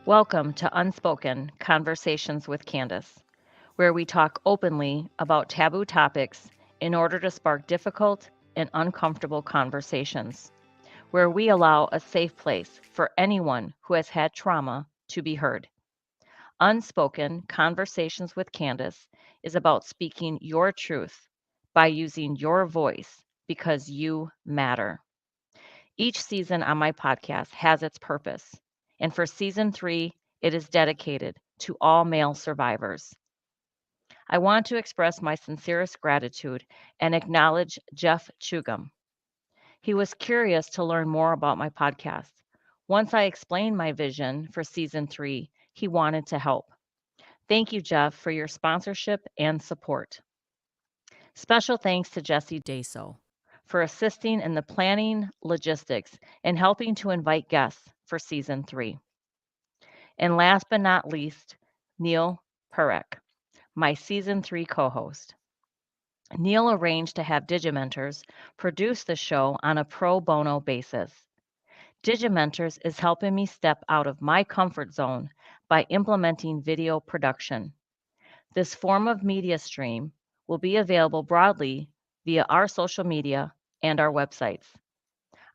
Welcome to Unspoken Conversations with Candace, where we talk openly about taboo topics in order to spark difficult and uncomfortable conversations, where we allow a safe place for anyone who has had trauma to be heard. Unspoken Conversations with Candace is about speaking your truth by using your voice because you matter. Each season on my podcast has its purpose, and for season 3, it is dedicated to all male survivors. I want to express my sincerest gratitude and acknowledge Jeff Chugum. He was curious to learn more about my podcast. Once I explained my vision for season 3, he wanted to help. Thank you, Jeff, for your sponsorship and support. Special thanks to Jesse Daso for assisting in the planning, logistics, and helping to invite guests for season 3. And last but not least, Neil Perek, my season 3 co host. Neil arranged to have Digimentors produce the show on a pro bono basis. Digimentors is helping me step out of my comfort zone by implementing video production. This form of media stream will be available broadly via our social media and our websites.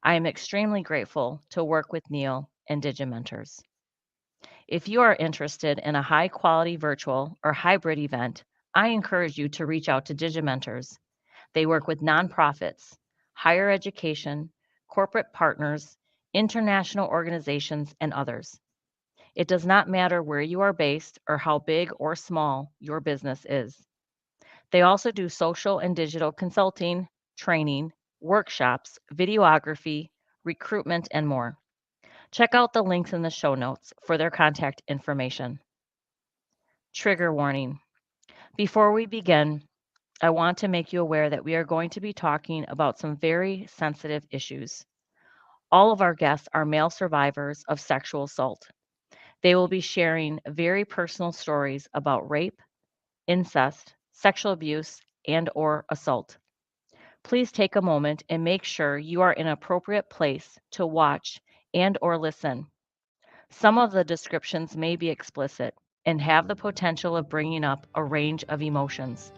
I am extremely grateful to work with Neil and Digimentors. If you are interested in a high quality virtual or hybrid event, I encourage you to reach out to Digimentors. They work with nonprofits, higher education, corporate partners, international organizations, and others. It does not matter where you are based or how big or small your business is. They also do social and digital consulting, training, workshops, videography, recruitment, and more. Check out the links in the show notes for their contact information. Trigger warning. Before we begin, I want to make you aware that we are going to be talking about some very sensitive issues. All of our guests are male survivors of sexual assault. They will be sharing very personal stories about rape, incest, sexual abuse, and or assault. Please take a moment and make sure you are in an appropriate place to watch and or listen. Some of the descriptions may be explicit and have the potential of bringing up a range of emotions.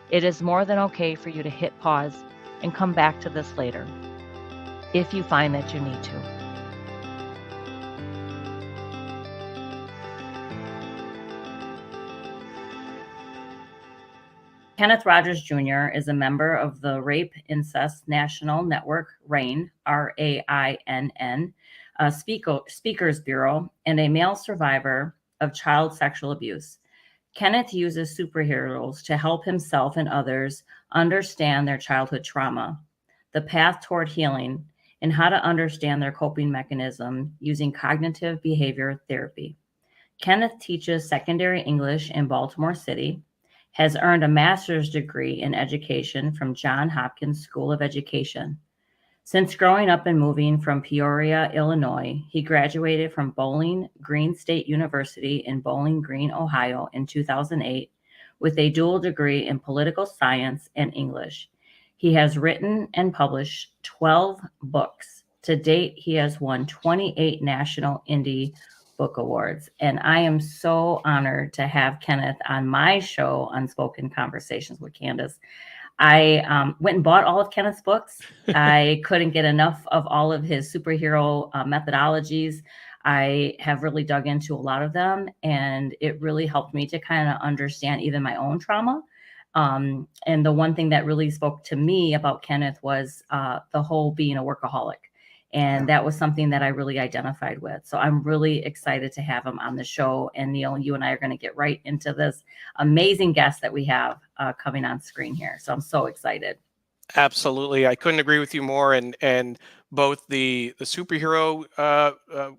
It is more than okay for you to hit pause and come back to this later if you find that you need to. Kenneth Rogers Jr. is a member of the Rape Incest National Network, RAINN, RAINN, Speakers Bureau, and a male survivor of child sexual abuse. Kenneth uses superheroes to help himself and others understand their childhood trauma, the path toward healing, and how to understand their coping mechanism using cognitive behavior therapy. Kenneth teaches secondary English in Baltimore City, has earned a master's degree in education from Johns Hopkins School of Education. Since growing up and moving from Peoria, Illinois, he graduated from Bowling Green State University in Bowling Green, Ohio in 2008 with a dual degree in political science and English. He has written and published 12 books. To date, he has won 28 National Indie Book Awards. And I am so honored to have Kenneth on my show, Unspoken Conversations with Candace. I went and bought all of Kenneth's books. I couldn't get enough of all of his superhero methodologies. I have really dug into a lot of them, and it really helped me to kind of understand even my own trauma. And the one thing that really spoke to me about Kenneth was the whole being a workaholic. And that was something that I really identified with. So I'm really excited to have him on the show. And Neil, you and I are going to get right into this amazing guest that we have coming on screen here. So I'm so excited. Absolutely. I couldn't agree with you more. And both the superhero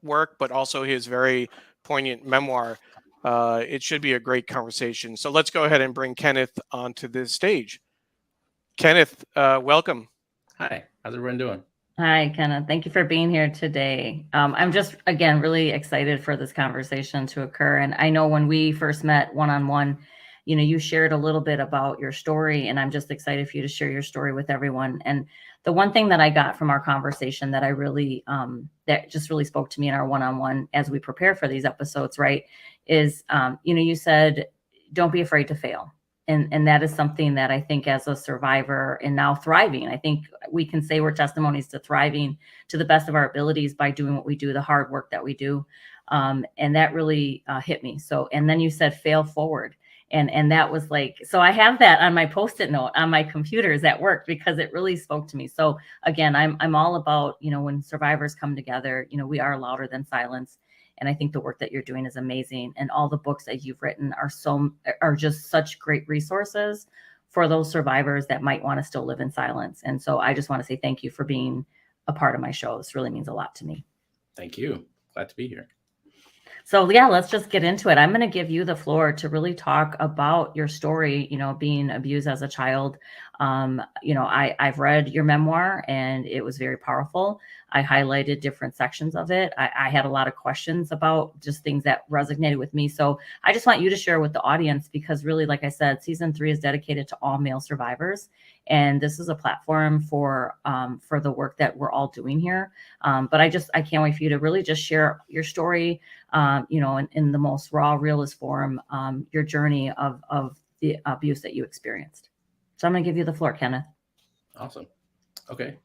work, but also his very poignant memoir. It should be a great conversation. So let's go ahead and bring Kenneth onto this stage. Kenneth, welcome. Hi, how's everyone doing? Hi, Kenneth. Thank you for being here today. I'm just, again, really excited for this conversation to occur. And I know when we first met one-on-one you shared a little bit about your story, and I'm just excited for you to share your story with everyone. And the one thing that I got from our conversation that I really, that just really spoke to me in our one-on-one as we prepare for these episodes, right, is, you said, don't be afraid to fail. And that is something that I think as a survivor and now thriving, I think we can say we're testimonies to thriving to the best of our abilities by doing what we do, the hard work that we do. And that really hit me. So, and then you said fail forward. And that was like, so I have that on my Post-it note on my computers at work because it really spoke to me. So again, I'm all about, when survivors come together, we are louder than silence. And I think the work that you're doing is amazing. And all the books that you've written are just such great resources for those survivors that might want to still live in silence. And so I just want to say thank you for being a part of my show. This really means a lot to me. Thank you. Glad to be here. So yeah, let's just get into it. I'm going to give you the floor to really talk about your story, being abused as a child. I've read your memoir and it was very powerful. I highlighted different sections of it. I had a lot of questions about just things that resonated with me. So I just want you to share with the audience, because really, like I said, season 3 is dedicated to all male survivors. And this is a platform for the work that we're all doing here. But I can't wait for you to really just share your story, in the most raw, realist form, your journey of the abuse that you experienced. So I'm going to give you the floor, Kenneth. Awesome. Okay.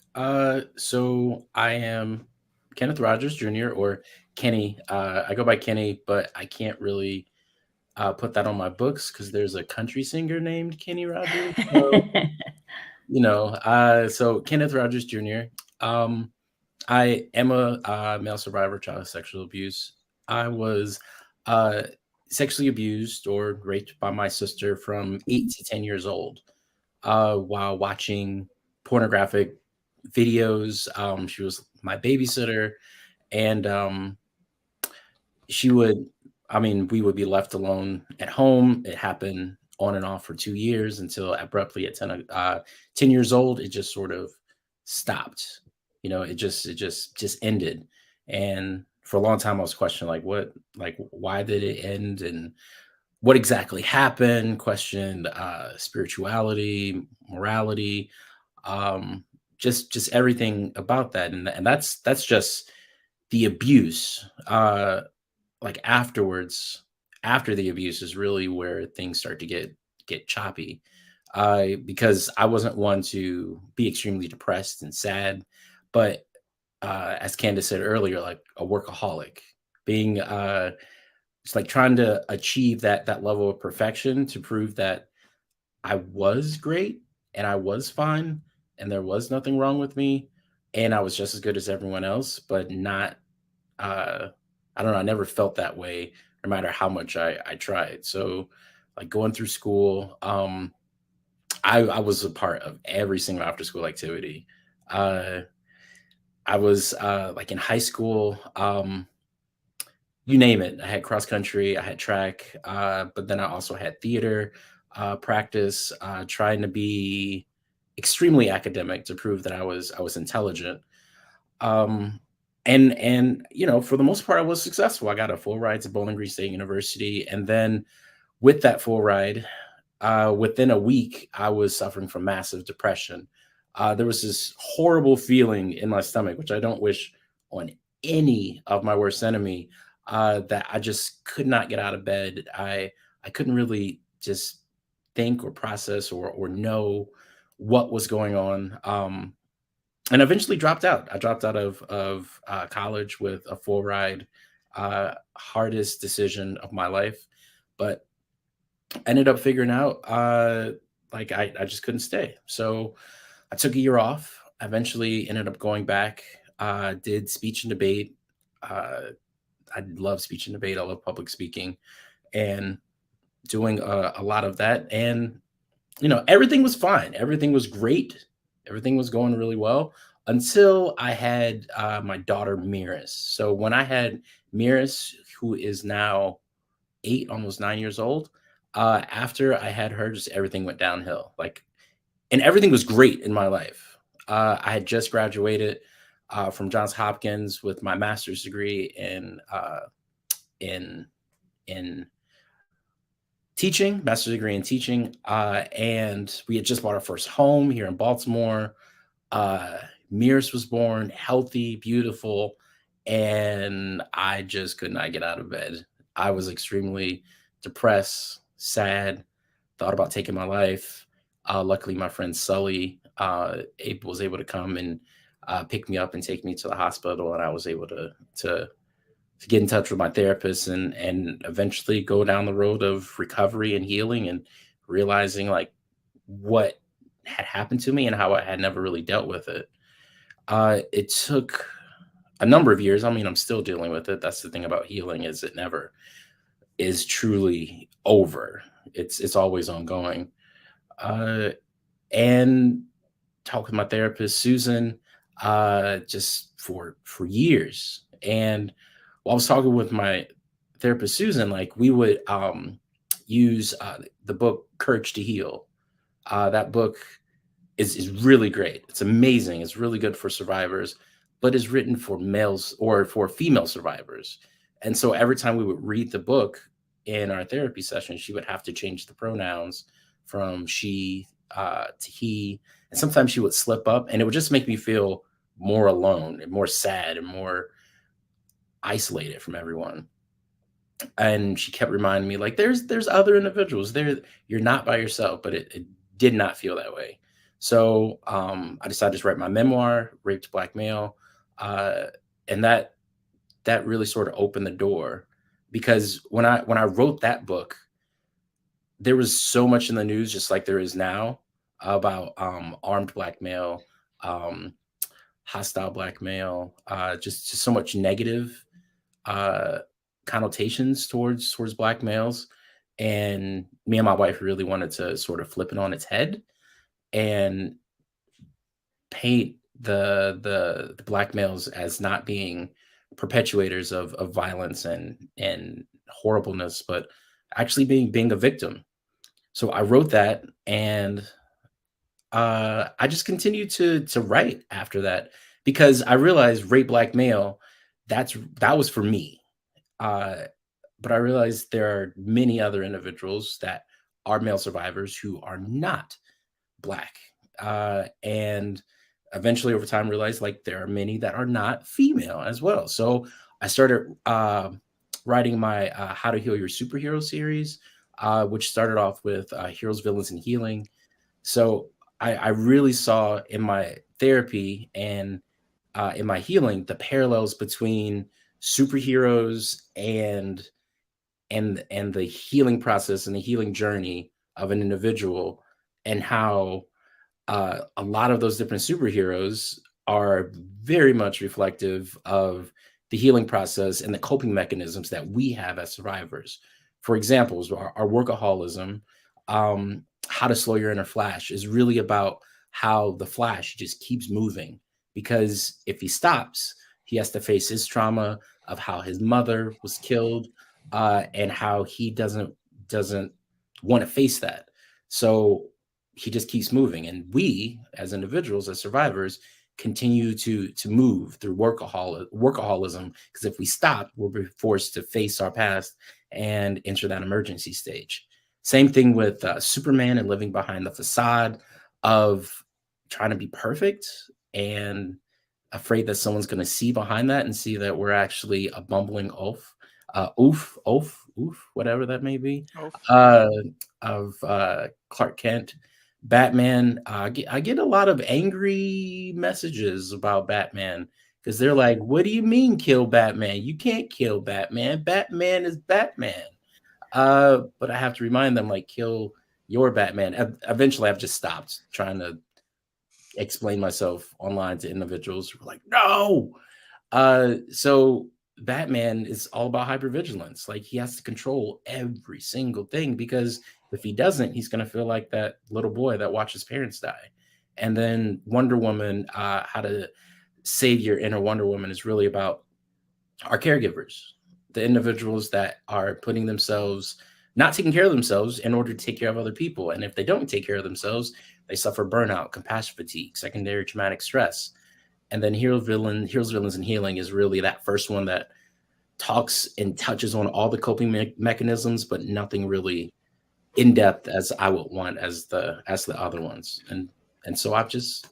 So I am Kenneth Rogers Jr. or Kenny. I go by Kenny, but I can't really put that on my books because there's a country singer named Kenny Rogers. So, so Kenneth Rogers Jr. I am a male survivor of child sexual abuse. I was sexually abused or raped by my sister from 8 to 10 years old while watching pornographic videos. She was my babysitter, and we would be left alone at home. It happened on and off for 2 years until abruptly at 10 years old, it just sort of stopped. It just ended. And for a long time, I was questioning, why did it end? And what exactly happened? Questioned spirituality, morality, just everything about that. And that's just the abuse. Afterwards, after the abuse is really where things start to get choppy. Because I wasn't one to be extremely depressed and sad, but as Candace said earlier, like a workaholic, being it's like trying to achieve that level of perfection to prove that I was great and I was fine and there was nothing wrong with me and I was just as good as everyone else, but not. I don't know. I never felt that way, no matter how much I tried. So, like going through school, I was a part of every single after school activity. Uh, I was like in high school, you name it. I had cross country, I had track, but then I also had theater practice, trying to be extremely academic to prove that I was intelligent. Um, and for the most part, I was successful. I got a full ride to Bowling Green State University, and then with that full ride, within a week, I was suffering from massive depression. There was this horrible feeling in my stomach, which I don't wish on any of my worst enemy, that I just could not get out of bed. I couldn't really just think or process or know what was going on. And eventually dropped out. I dropped out of college with a full ride, hardest decision of my life, but ended up figuring out I just couldn't stay. So I took a year off. Eventually ended up going back. Did speech and debate. I love speech and debate. I love public speaking, and doing a lot of that. And everything was fine. Everything was great. Everything was going really well until I had my daughter Miris. So when I had Miris, who is now 8, almost 9 years old, after I had her, just everything went downhill. And everything was great in my life. I had just graduated from Johns Hopkins with my master's degree in teaching, master's degree in teaching, and we had just bought our first home here in Baltimore. Mears was born, healthy, beautiful, and I just could not get out of bed. I was extremely depressed, sad, thought about taking my life. Luckily, my friend Sully was able to come and pick me up and take me to the hospital, and I was able to get in touch with my therapist and eventually go down the road of recovery and healing and realizing like what had happened to me and how I had never really dealt with it. It took a number of years. I mean, I'm still dealing with it. That's the thing about healing, is it never is truly over. It's always ongoing. And talk with my therapist, Susan, just for years. And while I was talking with my therapist, Susan, like we would use the book Courage to Heal. That book is really great. It's amazing. It's really good for survivors, but is written for males or for female survivors. And so every time we would read the book in our therapy session, she would have to change the pronouns from she to he. And sometimes she would slip up, and it would just make me feel more alone and more sad and more isolated from everyone. And she kept reminding me, like, there's other individuals there. You're not by yourself, but it did not feel that way. So I decided to write my memoir, Raped Black Male. And that really sort of opened the door, because when I wrote that book, there was so much in the news, just like there is now, about armed black male, hostile black male, just so much negative connotations towards black males. And me and my wife really wanted to sort of flip it on its head and paint the black males as not being perpetuators of violence and horribleness, but actually being a victim. So I wrote that, and I just continued to write after that, because I realized Rape Black Male, that was for me. But I realized there are many other individuals that are male survivors who are not Black. And eventually over time realized like there are many that are not female as well. So I started writing my How to Heal Your Superhero series, which started off with Heroes, Villains, and Healing. So I really saw in my therapy and in my healing the parallels between superheroes and the healing process and the healing journey of an individual, and how a lot of those different superheroes are very much reflective of the healing process and the coping mechanisms that we have as survivors. For example, our workaholism, How to Slow Your Inner Flash, is really about how the Flash just keeps moving, because if he stops, he has to face his trauma of how his mother was killed, and how he doesn't want to face that. So he just keeps moving, and we as individuals, as survivors, continue to move through workaholism, because if we stop, we'll be forced to face our past and enter that emergency stage. Same thing with Superman and living behind the facade of trying to be perfect and afraid that someone's going to see behind that and see that we're actually a bumbling oof, whatever that may be, of Clark Kent. Batman, I get a lot of angry messages about Batman, because they're like, what do you mean kill Batman? You can't kill Batman. Batman is Batman. But I have to remind them, like, kill your Batman. Eventually, I've just stopped trying to explain myself online to individuals who are like, no. So Batman is all about hypervigilance. Like, he has to control every single thing, because if he doesn't, he's going to feel like that little boy that watched his parents die. And then Wonder Woman, How to Save Your Inner Wonder Woman, is really about our caregivers, the individuals that are putting themselves, not taking care of themselves in order to take care of other people. And if they don't take care of themselves, they suffer burnout, compassion fatigue, secondary traumatic stress. And then Heroes, Villains, and Healing is really that first one that talks and touches on all the coping mechanisms, but nothing really in depth as I would want as the other ones. And so I've just,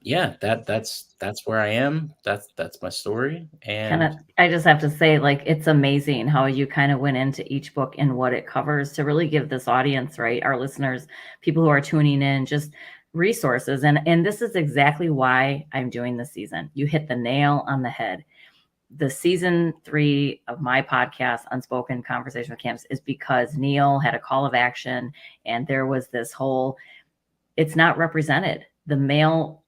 yeah, that's where I am. That's my story. And I just have to say, like, it's amazing how you kind of went into each book and what it covers to really give this audience, right, our listeners, people who are tuning in, just resources. And this is exactly why I'm doing this season. You hit the nail on the head. The season 3 of my podcast, Unspoken Conversation with Candace, is because Neil had a call of action, and there was this whole, it's not represented. The male,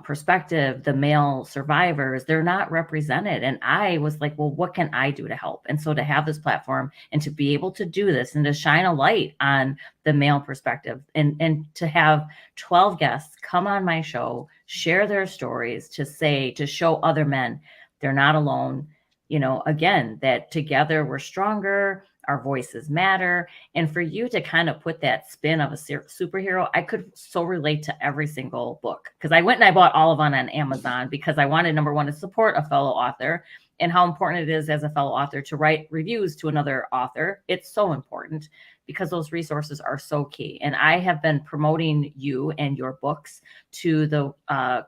perspective, the male survivors, they're not represented. And I was like, well, what can I do to help? And so to have this platform and to be able to do this and to shine a light on the male perspective, and to have 12 guests come on my show, share their stories, to show other men they're not alone, again, that together we're stronger, our voices matter. And for you to kind of put that spin of a superhero, I could so relate to every single book, because I went and I bought all of them on Amazon because I wanted, number one, to support a fellow author, and how important it is as a fellow author to write reviews to another author. It's so important because those resources are so key. And I have been promoting you and your books to the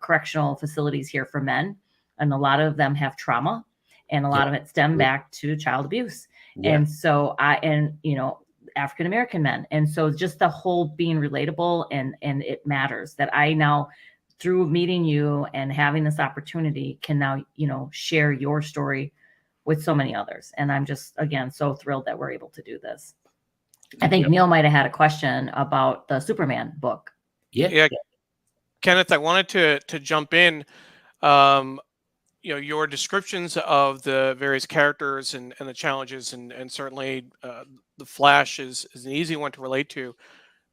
correctional facilities here for men. And a lot of them have trauma, and a lot of it stem back to child abuse. Yeah. And so African-American men. And so just the whole being relatable, and it matters that I now, through meeting you and having this opportunity, can now, share your story with so many others. And I'm just, again, so thrilled that we're able to do this. I think Neil might have had a question about the Superman book. Yeah. Kenneth, I wanted to jump in. Your descriptions of the various characters and the challenges, and certainly the Flash is an easy one to relate to.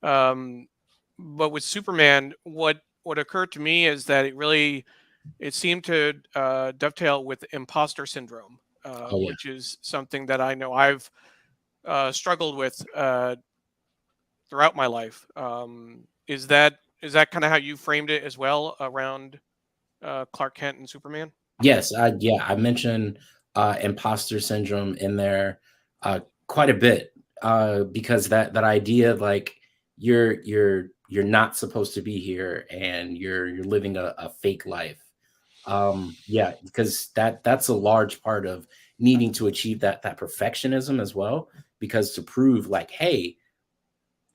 But with Superman, what occurred to me is that it seemed to dovetail with imposter syndrome, which is something that I know I've struggled with throughout my life. Is that kind of how you framed it as well around Clark Kent and Superman? Yes, I mentioned imposter syndrome in there quite a bit, because that idea, like, you're not supposed to be here and you're living a fake life. Because that's a large part of needing to achieve that perfectionism as well, because to prove, like, hey,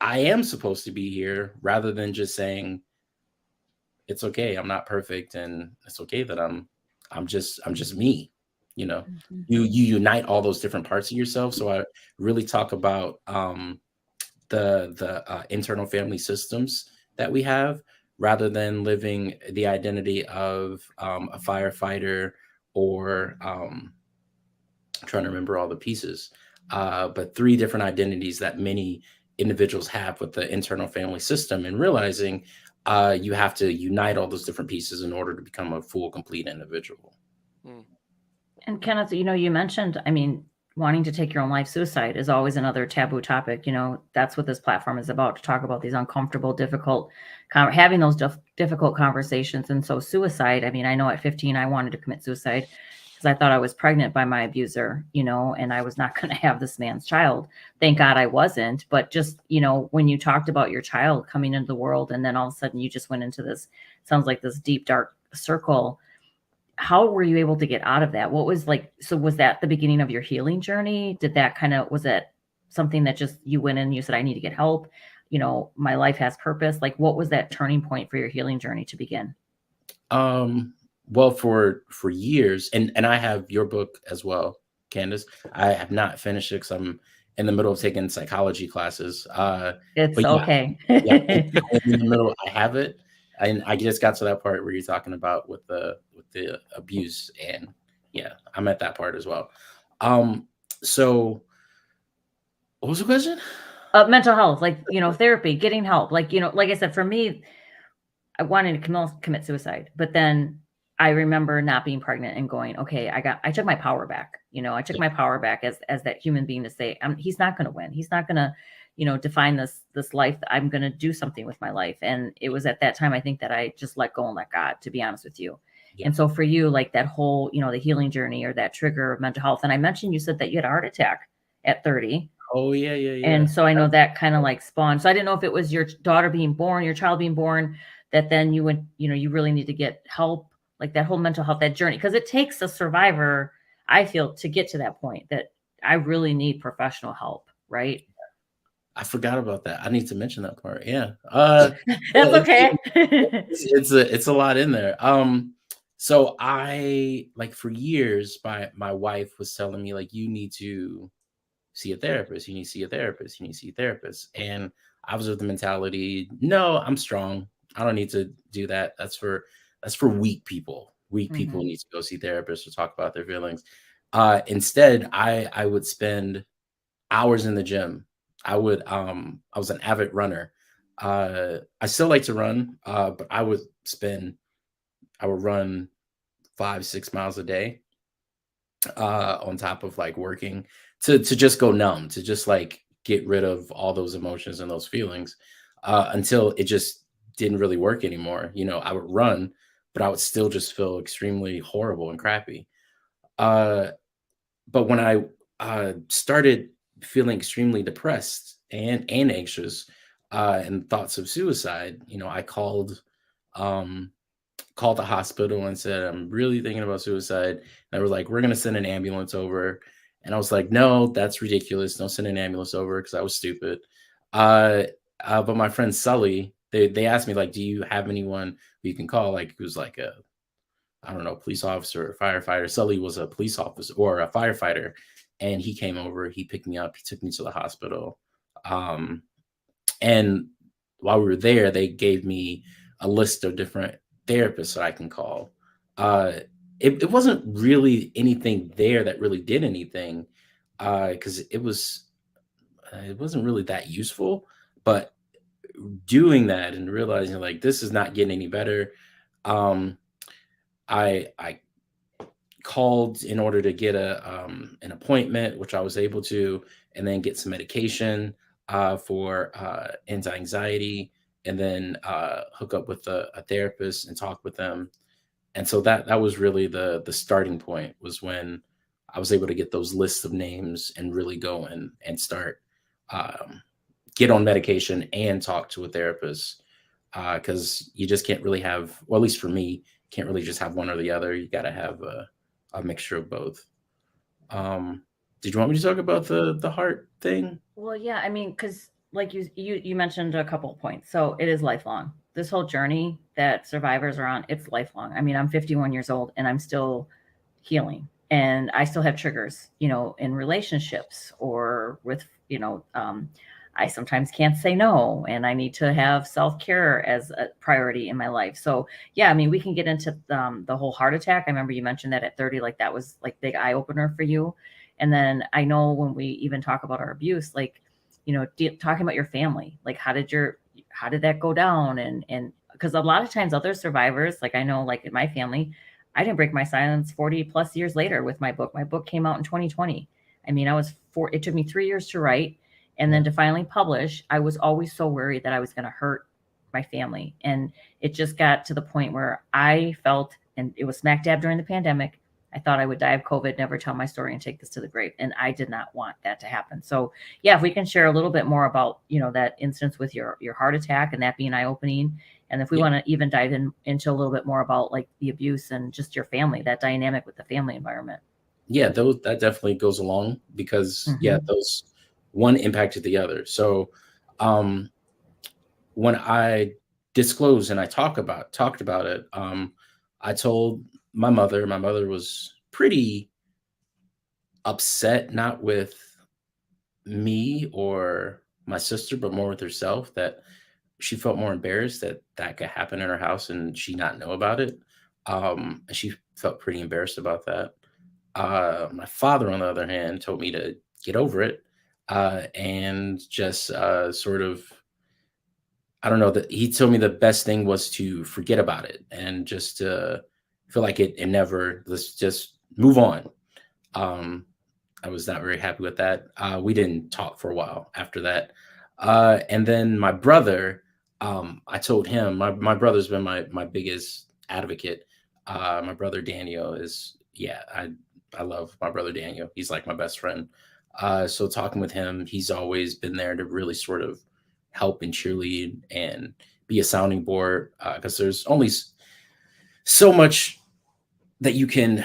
I am supposed to be here, rather than just saying it's okay, I'm not perfect, and it's okay that I'm just me. Mm-hmm. You unite all those different parts of yourself. So I really talk about the internal family systems that we have, rather than living the identity of a firefighter, or I'm trying to remember all the pieces, but 3 different identities that many individuals have with the internal family system, and realizing you have to unite all those different pieces in order to become a full, complete individual. And Kenneth, you mentioned, wanting to take your own life. Suicide is always another taboo topic. That's what this platform is about, to talk about these uncomfortable, difficult, having those difficult conversations. And so suicide, I know at 15, I wanted to commit suicide because I thought I was pregnant by my abuser, and I was not going to have this man's child. Thank God I wasn't. But just, when you talked about your child coming into the world, and then all of a sudden you just went into this, sounds like this deep, dark circle. How were you able to get out of that? What was so was that the beginning of your healing journey? Was that something that just you went in and you said, I need to get help? My life has purpose. Like, what was that turning point for your healing journey to begin? Well, for years, and I have your book as well, Candace. I have not finished it because I'm in the middle of taking psychology classes. It's okay. In the middle, I have it. And I just got to that part where you're talking about with the abuse, and I'm at that part as well. So what was the question? Mental health, therapy, getting help. Like I said, for me, I wanted to commit suicide, but then I remember not being pregnant and going, okay, I took my power back. I took my power back as that human being, to say, he's not going to win. He's not going to, define this life. I'm going to do something with my life. And it was at that time, I think, that I just let go and let God, to be honest with you. Yeah. And so for you, like that whole, the healing journey, or that trigger of mental health. And I mentioned, you said that you had a heart attack at 30. Oh yeah. And so I know that kind of like spawned. So I didn't know if it was your daughter being born, your child being born, that then you went, you really need to get help, like that whole mental health, that journey. Because it takes a survivor, I feel, to get to that point that I really need professional help, right? I forgot about that. I need to mention that part. Yeah. That's okay. It's a lot in there. So I, like, for years, my wife was telling me, like, you need to see a therapist. You need to see a therapist. You need to see a therapist. And I was of the mentality, no, I'm strong. I don't need to do that. That's for weak people. Weak people need to go see therapists or talk about their feelings. Instead, I would spend hours in the gym. I was an avid runner. I still like to run, but I would run 5-6 miles a day, on top of like working, to just go numb, to just like get rid of all those emotions and those feelings, until it just didn't really work anymore. I would run, but I would still just feel extremely horrible and crappy. Uh, but when I started feeling extremely depressed and anxious, and thoughts of suicide, I called the hospital and said, I'm really thinking about suicide. And they were like, we're going to send an ambulance over. And I was like, no, that's ridiculous. Don't send an ambulance over, because I was stupid. Uh, but my friend Sully, they asked me, like, do you have anyone who you can call? Like, who's like a, I don't know, police officer or firefighter. Sully was a police officer or a firefighter. And he came over, he picked me up, he took me to the hospital. Um, and while we were there, they gave me a list of different therapists that I can call. Uh, it wasn't really anything there that really did anything, because it wasn't really that useful. But doing that and realizing, like, this is not getting any better, um, I called in order to get an appointment, which I was able to, and then get some medication, for anti-anxiety, and then hook up with a therapist and talk with them. And so that was really the starting point, was when I was able to get those lists of names and really go in and start, um, get on medication and talk to a therapist, because you just can't really have, well, at least for me, can't really just have one or the other. You got to have a mixture of both. Did you want me to talk about the heart thing? Well, yeah, I mean, because like you mentioned a couple of points. So it is lifelong. This whole journey that survivors are on, it's lifelong. I mean, I'm 51 years old and I'm still healing, and I still have triggers, in relationships or with, I sometimes can't say no, and I need to have self-care as a priority in my life. So yeah, I mean, we can get into the whole heart attack. I remember you mentioned that at 30, like that was like big eye opener for you. And then I know when we even talk about our abuse, like, talking about your family, like how did that go down? And because a lot of times other survivors, like I know, like in my family, I didn't break my silence 40 plus years later with my book. My book came out in 2020. I mean, it took me 3 years to write. And then to finally publish, I was always so worried that I was going to hurt my family. And it just got to the point where I felt, and it was smack dab during the pandemic, I thought I would die of COVID, never tell my story and take this to the grave. And I did not want that to happen. So yeah, if we can share a little bit more about, that instance with your heart attack and that being eye opening. And if we want to even dive into a little bit more about like the abuse and just your family, that dynamic with the family environment. Yeah, that definitely goes along, because those one impacted the other. So when I disclosed and I talked about it, I told my mother. My mother was pretty upset, not with me or my sister, but more with herself, that she felt more embarrassed that could happen in her house and she not know about it. And she felt pretty embarrassed about that. My father, on the other hand, told me to get over it, and just sort of, I don't know, that he told me the best thing was to forget about it and just feel like it never, let's just move on. I was not very happy with that. We didn't talk for a while after that. And then my brother, I told him, my brother's been my biggest advocate. My brother Daniel is, I love my brother Daniel. He's like my best friend. So talking with him, he's always been there to really sort of help and cheerlead and be a sounding board, because there's only so much that you can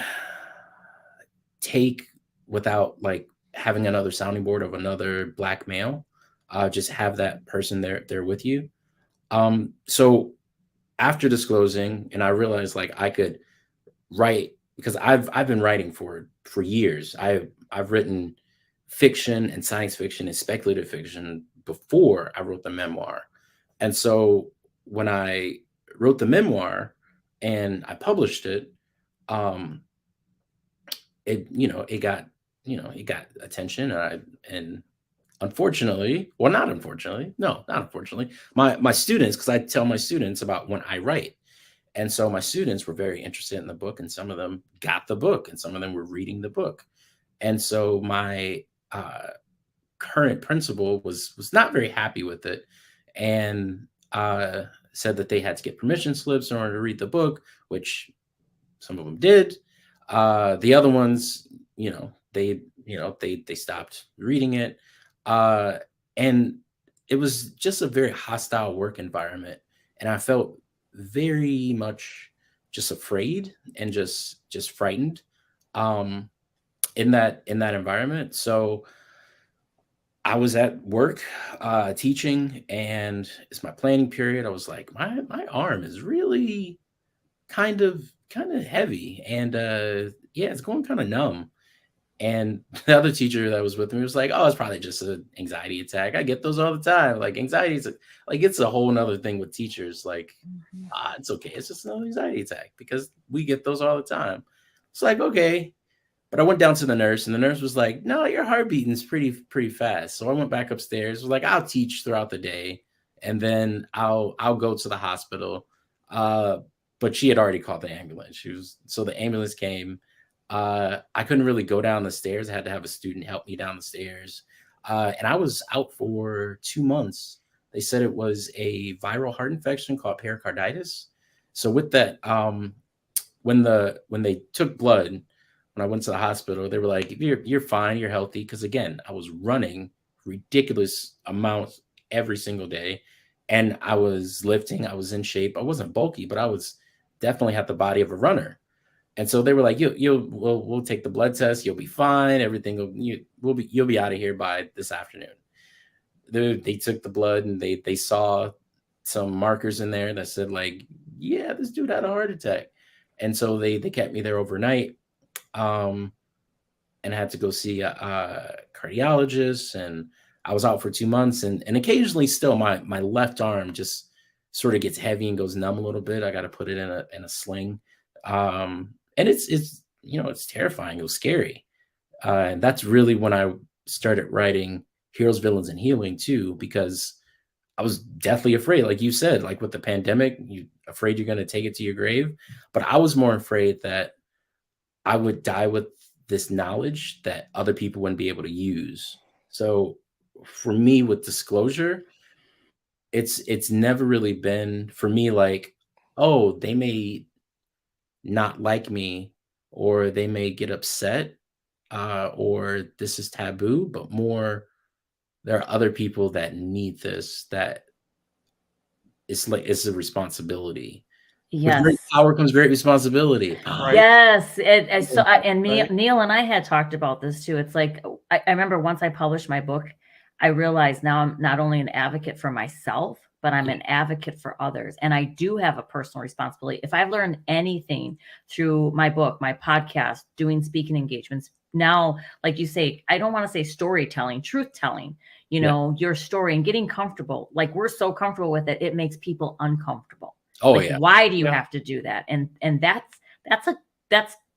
take without like having another sounding board of another black male. Just have that person there with you. So after disclosing, and I realized like I could write, because I've been writing for years. I've written fiction and science fiction and speculative fiction before I wrote the memoir. And so when I wrote the memoir and I published it, um, it got attention, and unfortunately, well, not unfortunately, no, not unfortunately, my students, because I tell my students about when I write. And so my students were very interested in the book, and some of them got the book, and some of them were reading the book. And so my current principal was not very happy with it, and said that they had to get permission slips in order to read the book, which some of them did. The other ones, they stopped reading it, uh, and it was just a very hostile work environment, and I felt very much just afraid and just frightened, um, in that environment. So I was at work, teaching, and it's my planning period. I was like, my arm is really kind of heavy, and yeah, it's going kind of numb. And the other teacher that was with me was like, "Oh, it's probably just an anxiety attack. I get those all the time. Like anxiety is like it's a whole nother thing with teachers. Like, it's okay. It's just another anxiety attack because we get those all the time." It's like, okay. But I went down to the nurse, and the nurse was like, "No, your heart beating's pretty fast." So I went back upstairs. Was like, "I'll teach throughout the day, and then I'll go to the hospital." Uh, but she had already called the ambulance. So the ambulance came. I couldn't really go down the stairs. I had to have a student help me down the stairs, and I was out for 2 months. They said it was a viral heart infection called pericarditis. So with that, when they took blood, when I went to the hospital, they were like, you're fine, you're healthy." Because again, I was running ridiculous amounts every single day, and I was lifting. I was in shape. I wasn't bulky, but I was definitely had the body of a runner. And so they were like, we'll take the blood test. You'll be fine. Everything you'll be out of here by this afternoon." They took the blood, and they saw some markers in there that said like, yeah, this dude had a heart attack. And so they kept me there overnight, um, and had to go see a cardiologist. And I was out for 2 months, and occasionally still my left arm just sort of gets heavy and goes numb a little bit. I got to put it in a sling. And it's terrifying. It was scary. And that's really when I started writing Heroes, Villains, and Healing too, because I was deathly afraid, like you said, like with the pandemic, you afraid you're going to take it to your grave. But I was more afraid that I would die with this knowledge that other people wouldn't be able to use. So for me, with disclosure, it's never really been for me like, oh, they may not like me, or they may get upset, or this is taboo, but more there are other people that need this, that it's like it's a responsibility. With great Yes. power comes great responsibility. Right. Yes, and Right? Neil and I had talked about this too. It's like I remember once I published my book, I realized now I'm not only an advocate for myself, but I'm Yeah. an advocate for others. And I do have a personal responsibility. If I've learned anything through my book, my podcast, doing speaking engagements, now, like you say, I don't want to say storytelling, truth telling, Yeah. your story and getting comfortable. Like we're so comfortable with it, it makes people uncomfortable. Oh Like, yeah. why do you Yeah. have to do that? And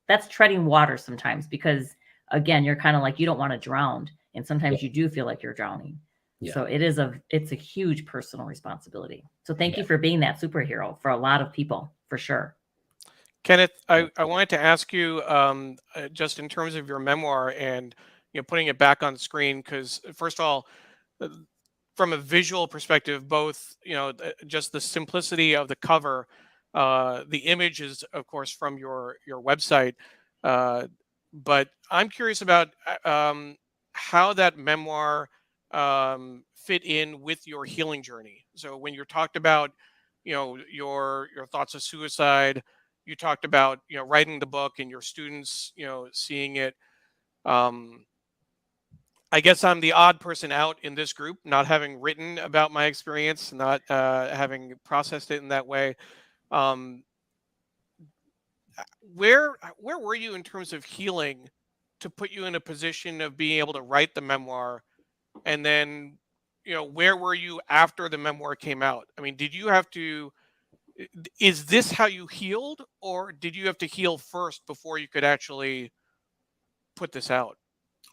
that's treading water sometimes, because again, you're kind of like, you don't want to drown. And sometimes you do feel like you're drowning. Yeah. So it's a huge personal responsibility. So thank Yeah. you for being that superhero for a lot of people, for sure. Kenneth, I wanted to ask you, just in terms of your memoir and putting it back on the screen, because first of all, uh, from a visual perspective, both just the simplicity of the cover, the image is of course from your website, uh, but I'm curious about how that memoir fit in with your healing journey. So when you talked about, your thoughts of suicide, you talked about, writing the book and your students, seeing it. Um, I guess I'm the odd person out in this group, not having written about my experience, not having processed it in that way. Um, where were you in terms of healing to put you in a position of being able to write the memoir? And then, where were you after the memoir came out? I mean, did you have to, is this how you healed, or did you have to heal first before you could actually put this out?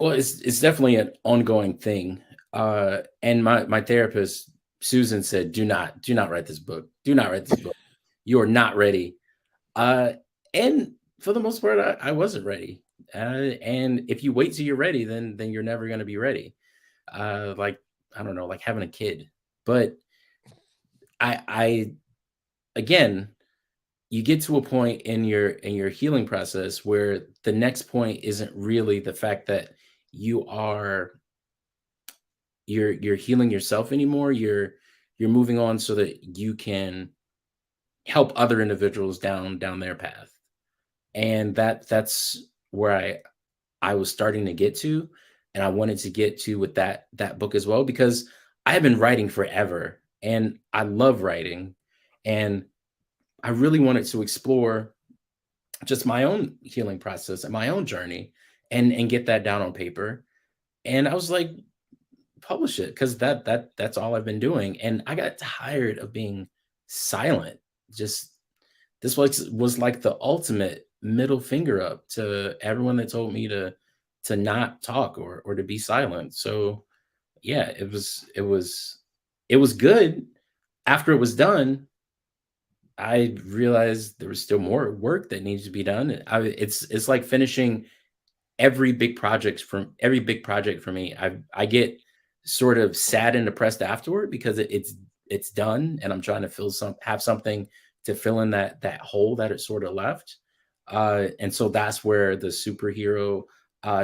Well, it's definitely an ongoing thing. And my therapist, Susan, said, do not write this book. Do not write this book. You are not ready. Uh, and for the most part, I wasn't ready. And if you wait till you're ready, then you're never going to be ready. Like, I don't know, like having a kid. But I again, you get to a point in your healing process where the next point isn't really the fact that you are you're healing yourself anymore. You're moving on so that you can help other individuals down their path. And that's where I was starting to get to, and I wanted to get to with that book as well, because I have been writing forever and I love writing, and I really wanted to explore just my own healing process and my own journey, and get that down on paper. And I was like, publish it, because that's all I've been doing. And I got tired of being silent. Just this was like the ultimate middle finger up to everyone that told me to not talk, or to be silent. So yeah, it was good. After it was done, I realized there was still more work that needs to be done. It's like finishing every big project for me. I get sort of sad and depressed afterward, because it's done, and I'm trying to have something to fill in that hole that it sort of left. And so that's where the superhero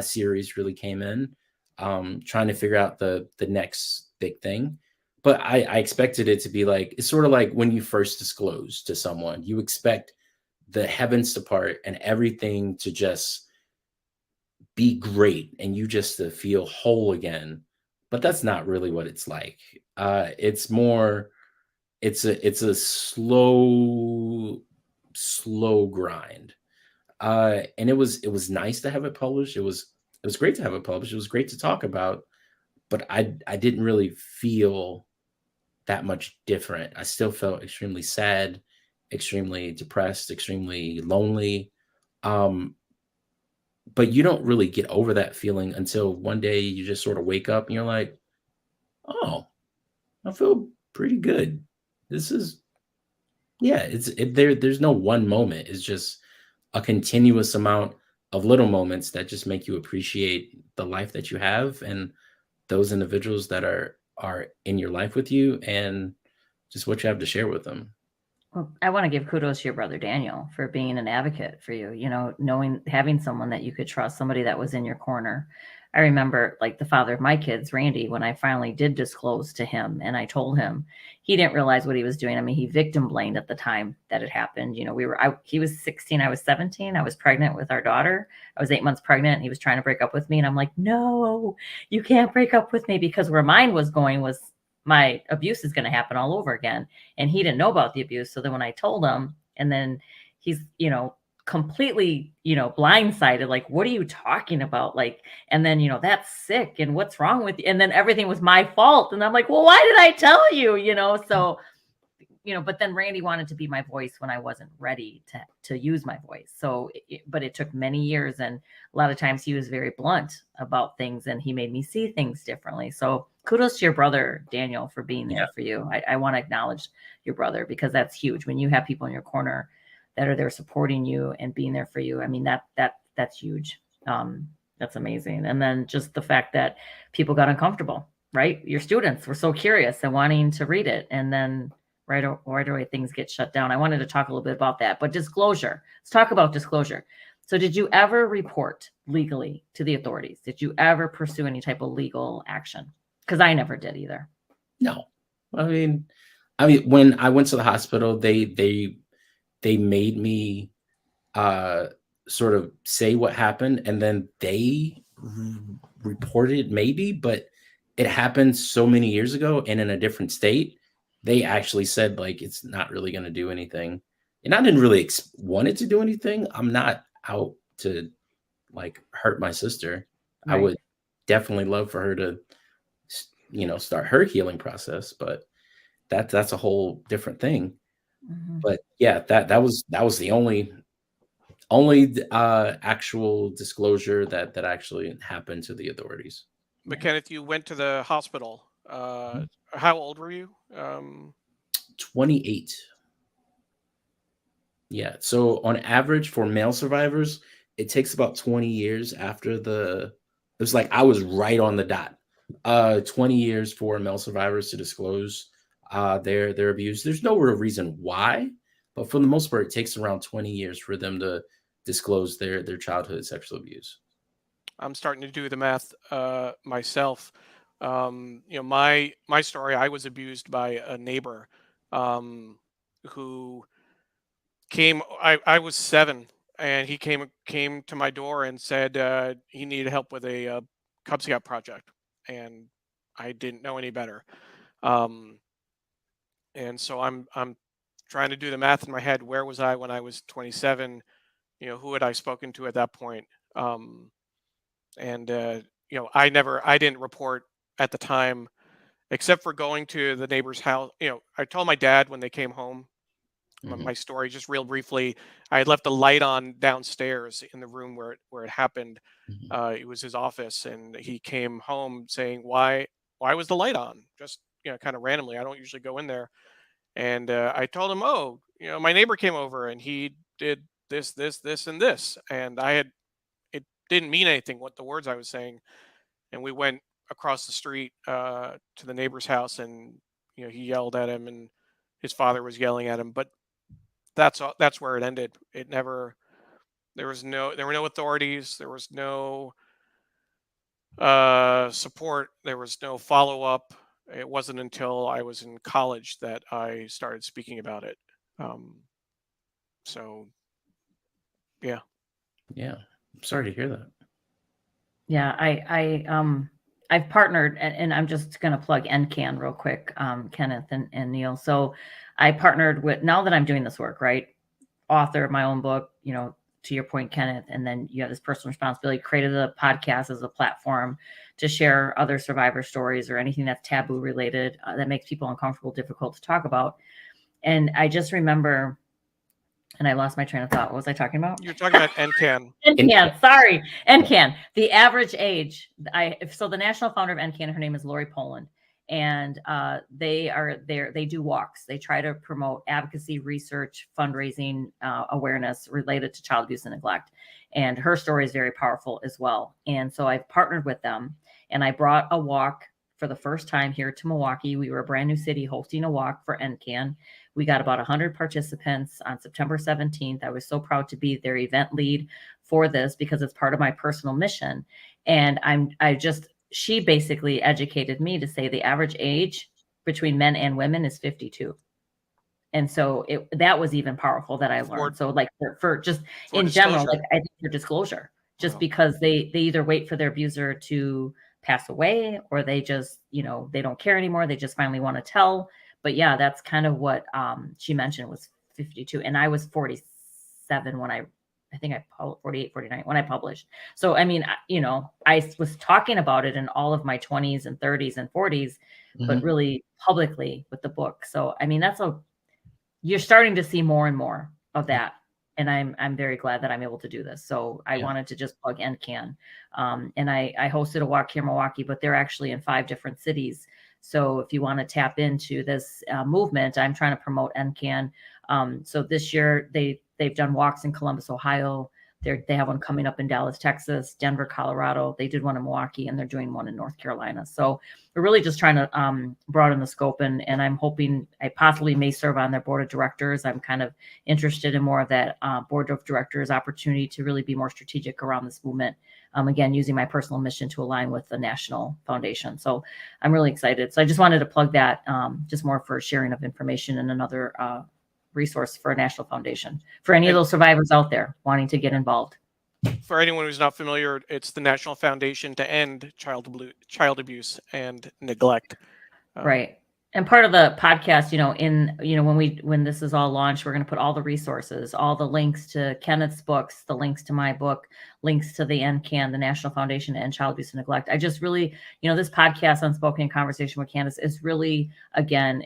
series really came in. Trying to figure out the next big thing. But I expected it to be like, it's sort of like when you first disclose to someone, you expect the heavens to part and everything to just be great, and you just to feel whole again. But that's not really what it's like. It's more, it's a slow grind. And it was nice to have it published. It was great to have it published. It was great to talk about, but I didn't really feel that much different. I still felt extremely sad, extremely depressed, extremely lonely. Um, but you don't really get over that feeling until one day you just sort of wake up and you're like, oh, I feel pretty good. This is, yeah, there's no one moment. It's just a continuous amount of little moments that just make you appreciate the life that you have, and those individuals that are in your life with you, and just what you have to share with them. Well, I want to give kudos to your brother Daniel for being an advocate for you, having someone that you could trust, somebody that was in your corner. I remember, like, the father of my kids, Randy, when I finally did disclose to him and I told him, he didn't realize what he was doing. I mean, he victim blamed at the time that it happened. He was 16, I was 17. I was pregnant with our daughter. I was 8 months pregnant, and he was trying to break up with me. And I'm like, no, you can't break up with me, because where mine was going was, my abuse is going to happen all over again. And he didn't know about the abuse. So then when I told him, and then he's, completely, blindsided, like, what are you talking about? Like, and then, that's sick. And what's wrong with you? And then everything was my fault. And I'm like, well, why did I tell you? So, but then Randy wanted to be my voice when I wasn't ready to use my voice. So, but it took many years. And a lot of times he was very blunt about things, and he made me see things differently. So kudos to your brother, Daniel, for being there for you. I want to acknowledge your brother, because that's huge. When you have people in your corner that are there supporting you and being there for you, I mean, that's huge. That's amazing. And then just the fact that people got uncomfortable, right? Your students were so curious and wanting to read it. And then right away things get shut down. I wanted to talk a little bit about that, but disclosure. Let's talk about disclosure. So did you ever report legally to the authorities? Did you ever pursue any type of legal action? Because I never did either. No. I mean, when I went to the hospital, they made me sort of say what happened, and then they reported maybe, but it happened so many years ago and in a different state. They actually said like it's not really going to do anything, and I didn't really want it to do anything. I'm not out to like hurt my sister. I Right. would definitely love for her to, start her healing process, but that's a whole different thing. Mhm. But yeah, that was the only actual disclosure that actually happened to the authorities. But Yeah. Kenneth, you went to the hospital. How old were you? 28. Yeah. So on average for male survivors, it takes about 20 years after it was like I was right on the dot. 20 years for male survivors to disclose their abuse. There's no real reason why, but for the most part, it takes around 20 years for them to disclose their childhood sexual abuse. I'm starting to do the math myself. My story. I was abused by a neighbor who came. I was 7, and he came to my door and said he needed help with a Cub Scout project, and I didn't know any better. Um, and so I'm trying to do the math in my head. Where was I when I was 27? Who had I spoken to at that point? And I didn't report at the time, except for going to the neighbor's house. I told my dad when they came home my story just real briefly. I had left the light on downstairs in the room where it happened. It was his office, and he came home saying, why was the light on? Just kind of randomly. I don't usually go in there. And I told him, oh, my neighbor came over and he did this, and this. And it didn't mean anything what the words I was saying. And we went across the street to the neighbor's house, and he yelled at him, and his father was yelling at him. But that's where it ended. It never. There were no authorities. There was no support. There was no follow up. It wasn't until I was in college that I started speaking about it. So, yeah. Yeah. I'm sorry to hear that. Yeah, I've partnered, and I'm just going to plug NCAN real quick, Kenneth and Neil. So I partnered with, now that I'm doing this work, right? Author of my own book, to your point, Kenneth, and then you have this personal responsibility, created a podcast as a platform to share other survivor stories or anything that's taboo related that makes people uncomfortable, difficult to talk about. And I just remember, and I lost my train of thought. What was I talking about? You're talking about NCAN. NCAN, sorry. NCAN. The average age, so the national founder of NCAN, her name is Lori Poland, and they do walks. They try to promote advocacy, research, fundraising, awareness related to child abuse and neglect. And her story is very powerful as well. And so I've partnered with them, and I brought a walk for the first time here to Milwaukee. We were a brand new city hosting a walk for NCAN. We got about 100 participants on September 17th. I was so proud to be their event lead for this because it's part of my personal mission. And she basically educated me to say the average age between men and women is 52. And so that was even powerful that I learned. So like for just in disclosure. general, like I think for disclosure, just because they either wait for their abuser to pass away or they just, they don't care anymore. They just finally want to tell. But yeah, that's kind of what she mentioned was 52. And I was 47 when I think I 48, 49 when I published. So, I mean, I was talking about it in all of my 20s and 30s and 40s, but really publicly with the book. So, I mean, you're starting to see more and more of that. And I'm very glad that I'm able to do this. So I wanted to just plug NCAN. And I hosted a walk here in Milwaukee, but they're actually in 5 different cities. So if you want to tap into this movement, I'm trying to promote NCAN. So this year they've done walks in Columbus, Ohio. They have one coming up in Dallas, Texas, Denver, Colorado. They did one in Milwaukee, and they're doing one in North Carolina. So we're really just trying to broaden the scope, and I'm hoping I possibly may serve on their board of directors. I'm kind of interested in more of that board of directors opportunity to really be more strategic around this movement. Again, using my personal mission to align with the national foundation. So I'm really excited. So I just wanted to plug that just more for sharing of information and another resource for a national foundation for any of those survivors out there wanting to get involved. For anyone who's not familiar, it's the National Foundation to End Child Abuse and Neglect. Right. And part of the podcast, when this is all launched, we're going to put all the resources, all the links to Kenneth's books, the links to my book, links to the NCAN, the National Foundation to End Child Abuse and Neglect. I just really, this podcast, Unspoken Conversation with Candace, is really, again,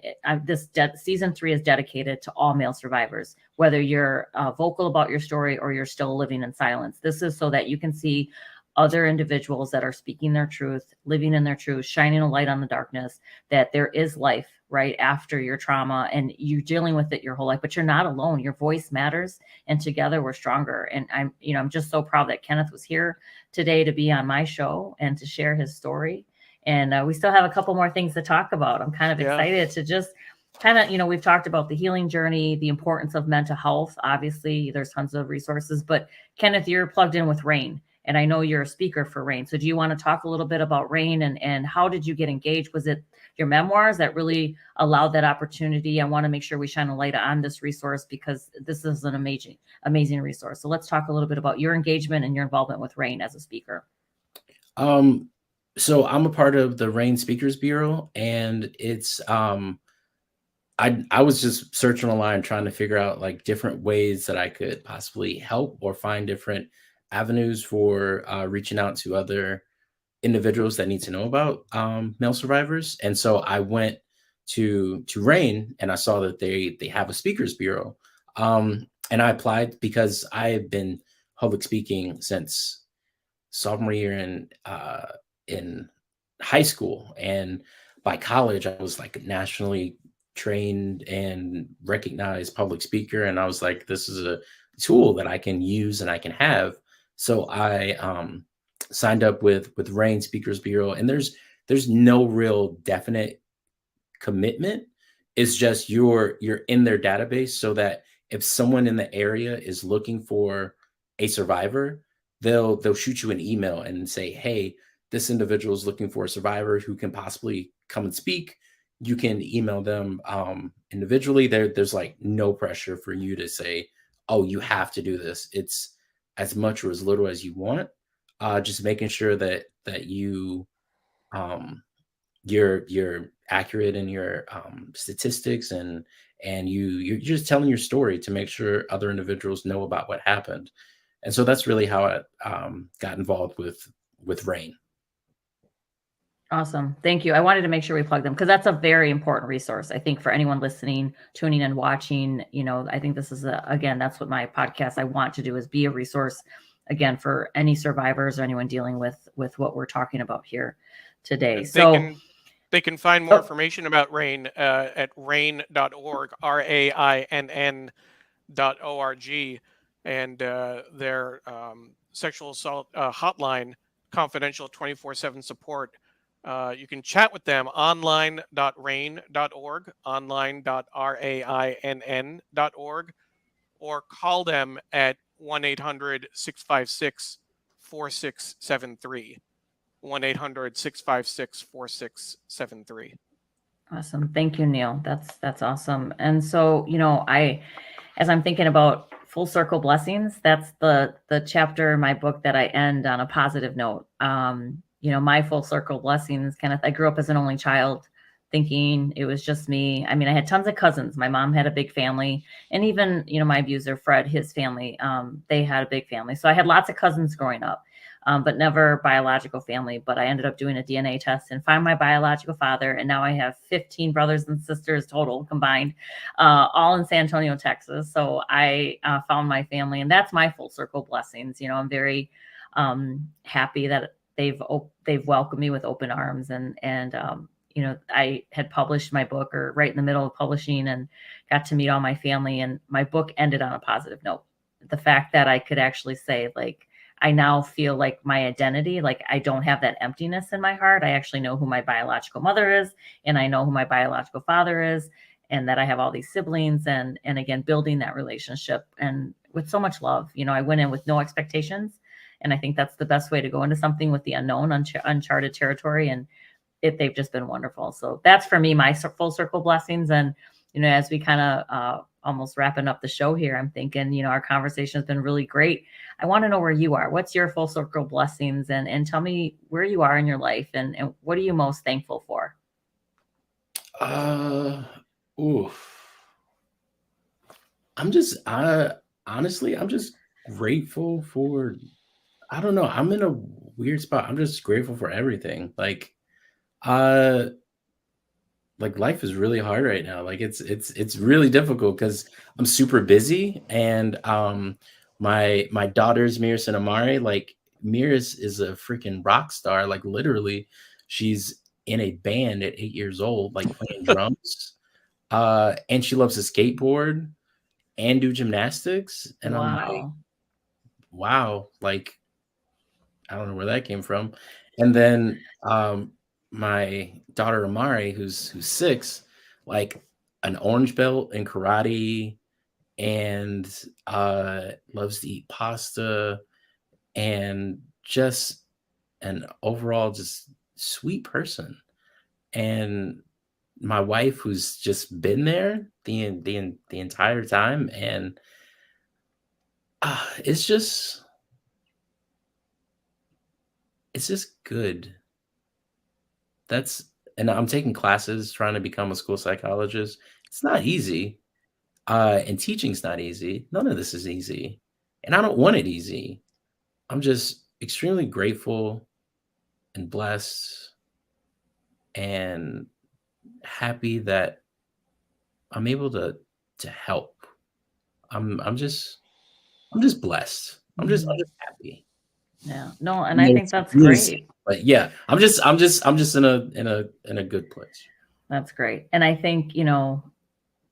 season 3 is dedicated to all male survivors, whether you're vocal about your story or you're still living in silence. This is so that you can see other individuals that are speaking their truth, living in their truth, shining a light on the darkness, that there is life right after your trauma and you dealing with it your whole life, but you're not alone. Your voice matters, and together we're stronger. And I'm just so proud that Kenneth was here today to be on my show and to share his story. And we still have a couple more things to talk about. I'm kind of excited to just kind of, we've talked about the healing journey, the importance of mental health. Obviously, there's tons of resources, but Kenneth, you're plugged in with RAIN. And I know you're a speaker for RAIN. So do you want to talk a little bit about RAIN and how did you get engaged? Was it your memoirs that really allowed that opportunity? I want to make sure we shine a light on this resource because this is an amazing resource. So let's talk a little bit about your engagement and your involvement with RAIN as a speaker. So I'm a part of the RAIN Speakers Bureau, and it's I was just searching online trying to figure out like different ways that I could possibly help or find different avenues for reaching out to other individuals that need to know about male survivors. And so I went to RAIN and I saw that they have a speakers bureau. And I applied because I have been public speaking since sophomore year in high school. And by college, I was like nationally trained and recognized public speaker. And I was like, this is a tool that I can use and I can have. So I signed up with RAIN Speakers Bureau, and there's no real definite commitment. It's just you're in their database so that if someone in the area is looking for a survivor, they'll shoot you an email and say, hey, this individual is looking for a survivor who can possibly come and speak. You can email them individually. There's like no pressure for you to say, oh, you have to do this. It's as much or as little as you want, just making sure that you you're accurate in your statistics and you're just telling your story to make sure other individuals know about what happened. And so that's really how I got involved with RAIN. Awesome. Thank you. I wanted to make sure we plug them because that's a very important resource. I think for anyone listening, tuning and watching, I think this is again, that's what my podcast I want to do is be a resource again for any survivors or anyone dealing with what we're talking about here today. They can find more information about RAIN at rain.org, RAINN.org, and their sexual assault hotline, confidential 24/7 support. You can chat with them online.rain.org, online.rainn.org, or call them at 1-800-656-4673. 1-800-656-4673. Awesome. Thank you, Neil. That's awesome. And so, as I'm thinking about full circle blessings, that's the chapter in my book that I end on a positive note. My full circle blessings, Kenneth, I grew up as an only child thinking it was just me. I mean, I had tons of cousins. My mom had a big family, and even, my abuser, Fred, his family, they had a big family. So I had lots of cousins growing up, but never biological family. But I ended up doing a DNA test and found my biological father. And now I have 15 brothers and sisters total combined, all in San Antonio, Texas. So I found my family, and that's my full circle blessings. I'm very happy that they've welcomed me with open arms, and I had published my book or right in the middle of publishing and got to meet all my family, and my book ended on a positive note. the fact that I could actually say, like, I now feel like my identity, like I don't have that emptiness in my heart. I actually know who my biological mother is, and I know who my biological father is, and that I have all these siblings, and again, building that relationship and with so much love. You know, I went in with no expectations, and I think that's the best way to go into something, with the unknown, uncharted territory, and they've just been wonderful. So that's for me, my full circle blessings. And, you know, as we kind of almost wrapping up the show here, I'm thinking, you know, our conversation has been really great. I want to know where you are. What's your full circle blessings? And tell me where you are in your life, and what are you most thankful for? Oof. Honestly, I'm just grateful for, I don't know. I'm in a weird spot. I'm just grateful for everything. Uh, like life is really hard right now. Like it's really difficult because I'm super busy, and my daughters Miris and Amari, like Miris is a freaking rock star. Like literally, she's in a band at 8 years old, like playing drums. And she loves to skateboard and do gymnastics. And I'm like, Wow. wow, like I don't know where that came from. And then my daughter Amari, who's 6, like an orange belt in karate, and loves to eat pasta, and just an overall just sweet person. And my wife, who's just been there the entire time, and it's just good. And I'm taking classes trying to become a school psychologist. It's not easy. And teaching's not easy. None of this is easy. And I don't want it easy. I'm just extremely grateful and blessed and happy that I'm able to help. I'm just blessed. I'm just happy. Yeah. No, and You I know, think it's that's really great. simple, but yeah, I'm just in a good place. That's great. And I think, you know,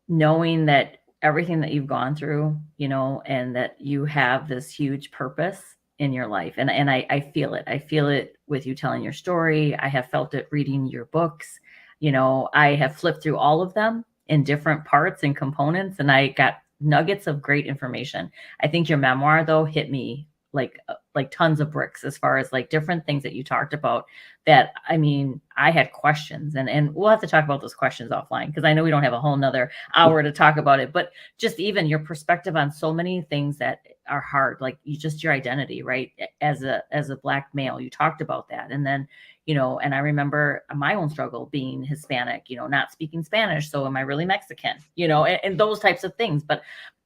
knowing that everything that you've gone through, you know, and that you have this huge purpose in your life. And I feel it. I feel it with you telling your story. I have felt it reading your books. You know, I have flipped through all of them in different parts and components, and I got nuggets of great information. I think your memoir though hit me like tons of bricks, as far as like different things that you talked about, that, I mean, I had questions, and we'll have to talk about those questions offline, because I know we don't have a whole nother hour to talk about it, but just even your perspective on so many things that are hard, like your identity, right? As a Black male, you talked about that. And then, you know, and I remember my own struggle being Hispanic, you know, not speaking Spanish. So am I really Mexican? You know, and those types of things. But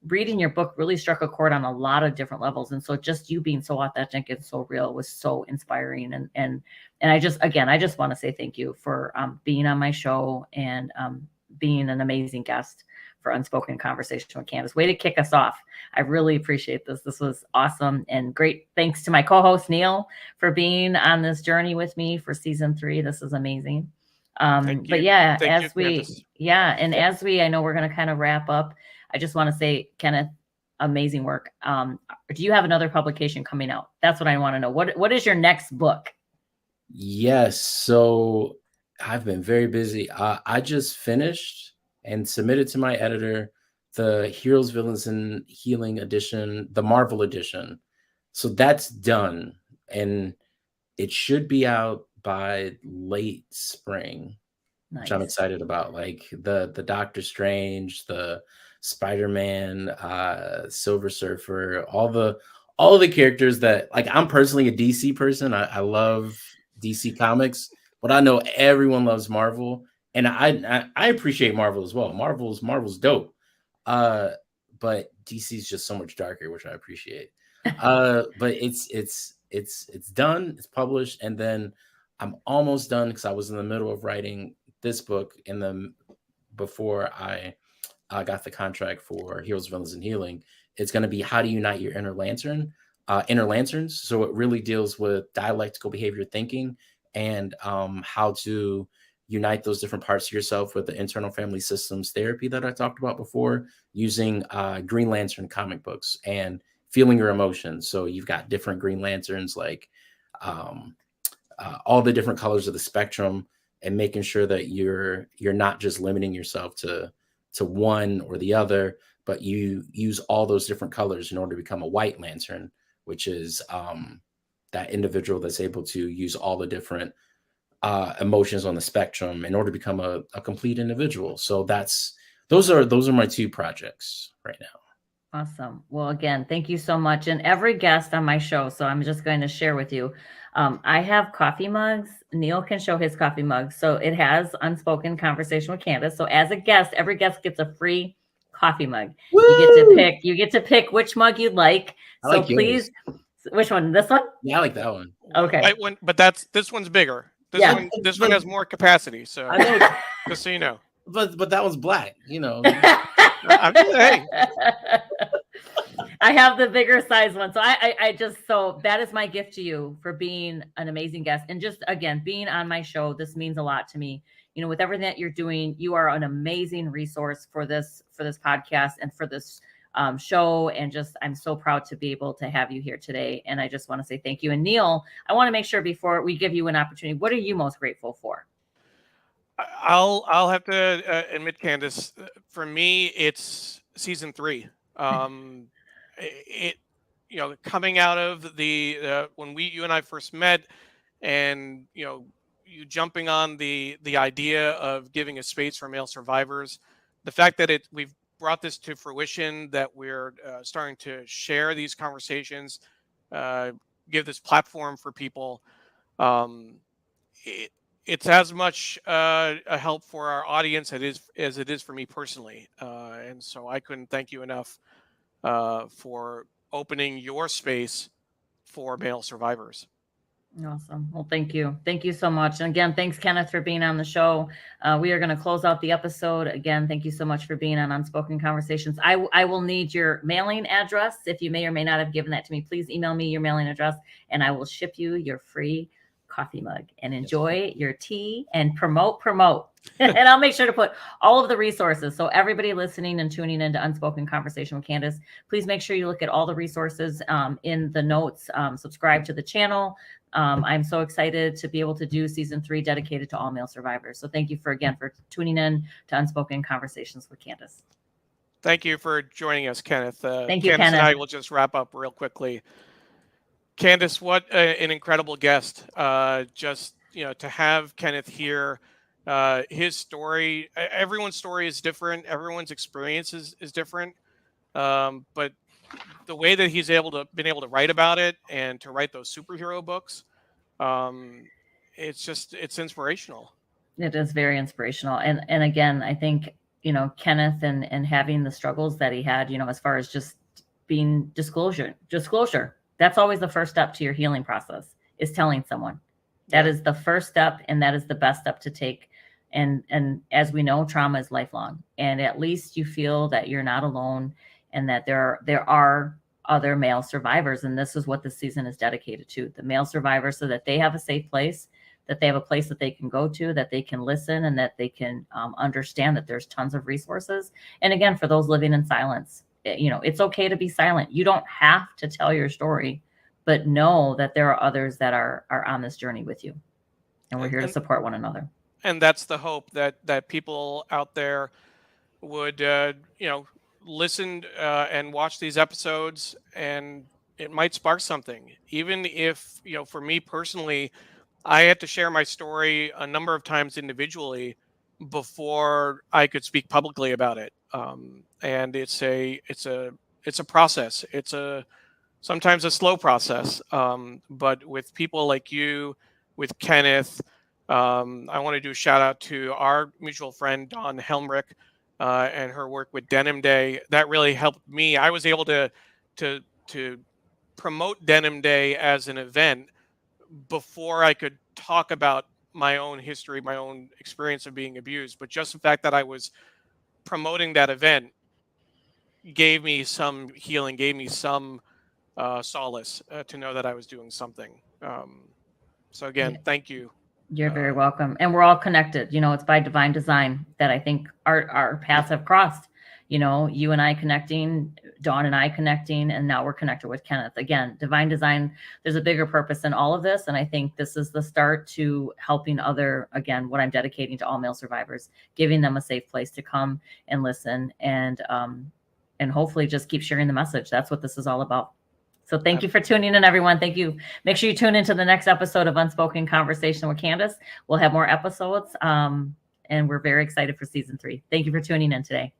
reading your book really struck a chord on a lot of different levels. And so just you being so authentic and so real was so inspiring. And I just want to say thank you for being on my show, and being an amazing guest for Unspoken Conversation with Candace. Way to kick us off. I really appreciate this. This was awesome, and great. Thanks to my co-host Neil for being on this journey with me for season 3. This is amazing. Thank But you. yeah, Thank you, Candace. as we, I know we're going to kind of wrap up. I just want to say, Kenneth, amazing work. Do you have another publication coming out? That's what I want to know. What is your next book? Yes. So I've been very busy. I just finished and submitted to my editor the Heroes, Villains, and Healing edition, the Marvel edition. So that's done, and it should be out by late spring, which I'm Nice. excited about. Like the Doctor Strange, the Spider-Man, Silver Surfer, all the characters that, like, I'm personally a DC person. I love DC comics, but I know everyone loves Marvel, and I appreciate Marvel as well. Marvel's dope. But DC is just so much darker, which I appreciate. But it's done, it's published, and then I'm almost done because I was in the middle of writing this book before I got the contract for Heroes, Villains, and Healing. It's going to be how to unite your inner lanterns. So it really deals with dialectical behavior thinking, and how to unite those different parts of yourself with the internal family systems therapy that I talked about before, using Green Lantern comic books. And feeling your emotions. So you've got different Green Lanterns, like all the different colors of the spectrum, and making sure that you're not just limiting yourself to one or the other, but you use all those different colors in order to become a White Lantern, which is that individual that's able to use all the different emotions on the spectrum in order to become a complete individual. So those are my 2 projects right now. Awesome. Well, again, thank you so much. And every guest on my show, so I'm just going to share with you, I have coffee mugs. Neil can show his coffee mug. So it has Unspoken Conversation with Candace. So as a guest, every guest gets a free coffee mug. Woo! You get to pick which mug you'd like. I So like please, which one? This one? Yeah, I like that one. Okay. White one, but this one's bigger. This one has more capacity. So just so you know. But that one's black, you know. Hey. I have the bigger size one. So so that is my gift to you for being an amazing guest. And just, again, being on my show, this means a lot to me. You know, with everything that you're doing, you are an amazing resource for this podcast and for this show. And just, I'm so proud to be able to have you here today. And I just want to say thank you. And Neil, I want to make sure before we give you an opportunity, what are you most grateful for? I'll have to admit, Candace, for me, it's season 3. It coming out of the when you and I first met, and you jumping on the idea of giving a space for male survivors, the fact that we've brought this to fruition, that we're starting to share these conversations, give this platform for people. It's as much a help for our audience as it is for me personally. And so I couldn't thank you enough for opening your space for male survivors. Awesome. Well, thank you. Thank you so much. And again, thanks, Kenneth, for being on the show. We are going to close out the episode. Again, thank you so much for being on Unspoken Conversations. I will need your mailing address. If you may or may not have given that to me, please email me your mailing address and I will ship you your free coffee mug. And enjoy your tea and promote. And I'll make sure to put all of the resources. So everybody listening and tuning into Unspoken Conversation with Candace, please make sure you look at all the resources in the notes. Subscribe to the channel. I'm so excited to be able to do season 3 dedicated to all male survivors. So thank you for tuning in to Unspoken Conversations with Candace. Thank you for joining us, Kenneth. Thank you, Candace Kenneth. And I will just wrap up real quickly. Candace, what an incredible guest. Just, to have Kenneth here, his story, everyone's story is different. Everyone's experience is different. But the way that he's been able to write about it and to write those superhero books, it's inspirational. It is very inspirational. And again, I think, Kenneth and having the struggles that he had, as far as just being disclosure, that's always the first step to your healing process, is telling someone. That is the first step, and that is the best step to take. And as we know, trauma is lifelong, and at least you feel that you're not alone, and that there are other male survivors. And this is what this season is dedicated to, the male survivors, so that they have a safe place, that they have a place that they can go to, that they can listen, and that they can understand that there's tons of resources. And again, for those living in silence, it's okay to be silent. You don't have to tell your story, but know that there are others that are on this journey with you. And we're here to support one another. And that's the hope, that people out there would, listen and watch these episodes, and it might spark something. Even if, for me personally, I had to share my story a number of times individually before I could speak publicly about it. And it's a process. It's sometimes a slow process. But with people like you, with Kenneth, I want to do a shout out to our mutual friend, Dawn Helmrich, and her work with Denim Day. That really helped me. I was able to promote Denim Day as an event before I could talk about my own history, my own experience of being abused. But just the fact that I was promoting that event gave me some healing, gave me some solace to know that I was doing something. So again, thank you. You're very welcome. And we're all connected. It's by divine design that I think our paths have crossed. you know, you and I connecting, Dawn and I connecting, and now we're connected with Kenneth. Again, divine design, there's a bigger purpose in all of this. And I think this is the start to helping again, what I'm dedicating to all male survivors, giving them a safe place to come and listen and hopefully just keep sharing the message. That's what this is all about. So thank you for tuning in, everyone. Thank you. Make sure you tune into the next episode of Unspoken Conversation with Candace. We'll have more episodes, and we're very excited for season 3. Thank you for tuning in today.